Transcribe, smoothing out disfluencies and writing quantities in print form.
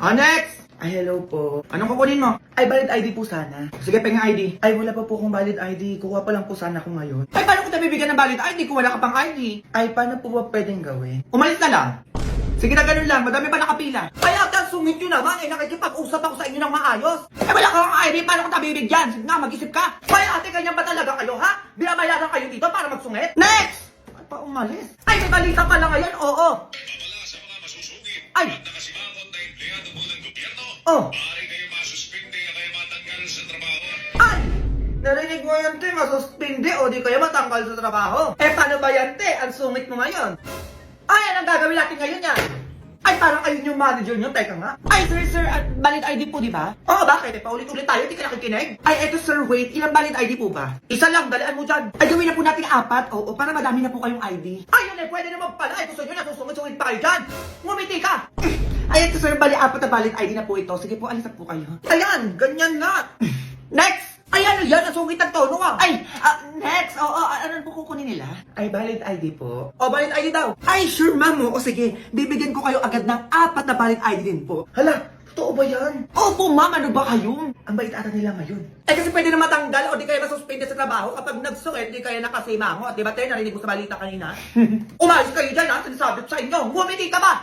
Next! Ay, hello po. Anong kukunin mo? Ay, valid ID po sana. Sige, penga ID. Ay, wala pa po akong valid ID. Kuha pa lang po sana ako ngayon. Ay, paano ko tayo bibigyan ng valid ID kung wala ka pang ID? Ay, paano po ba pwedeng gawin? Umalis na lang. Sige na, ganun lang. Madami pa nakapila. Ay, ata, sungit nyo naman. Ay, nakikipag-usap ako sa inyo ng maayos. Ay, wala kang ID. Paano ko tayo bibigyan? Sige nga, mag-isip ka. Ay, ate, ganyan ba talaga kayo, ha? Binabayaran kayo dito para magsungit? Next! Ay, pa umalis. Ay, may balita pala ngayon. Oo. Wala sa mga masusugid Ay. at nakasimangot na empleyado mo ng gobyerno, Oh. maaari kayo masuspinde o kaya matanggal sa trabaho. Ay! Narinig mo yan, te, masuspindi o di kaya matanggal sa trabaho. Eh, paano ba yan, te? Ang sungit mo ngayon. Ay, anong gagawin natin ngayon yan? Ay, parang ayun yung manager nyo. Teka nga. Ay, sir, valid ID po, di ba? Oo, bakit? Eh, paulit-ulit tayo, di ka nakikinig. Ay, eto, sir, wait. Ilang valid ID po ba? Isa lang, dalaan mo dyan. Ay, gawin na po natin 4. Oo, para madami na po kayong ID. Ay, yun eh, pwede naman pala. Ay, gusto nyo na, susungit-sungit pa kayo dyan. Ngumiti ka. Ay, eto, sir, 4 na valid ID na po ito. Sige po, alis na po kayo. Ayan, ganyan nga. Next! Ay, ano yan? Ang sungit ang tono ah. Ay, next. Oo, ano po kukunin nila? Ay, valid ID po. O, valid ID daw. Ay, sure, ma'am. O, sige. Bibigyan ko kayo agad ng 4 na valid ID din po. Hala, totoo ba yan? Opo, ma'am. Ano ba kayo? Ang bait ata nila ngayon. Eh, kasi pwede na matanggal o di kaya masuspende sa trabaho kapag nagsungit, di kaya nakasimango. At di ba, tayo narinig mo sa balita kanina? Umayos kayo dyan, ha? Sinasabi ko sa inyo. Ngumiti ka ba?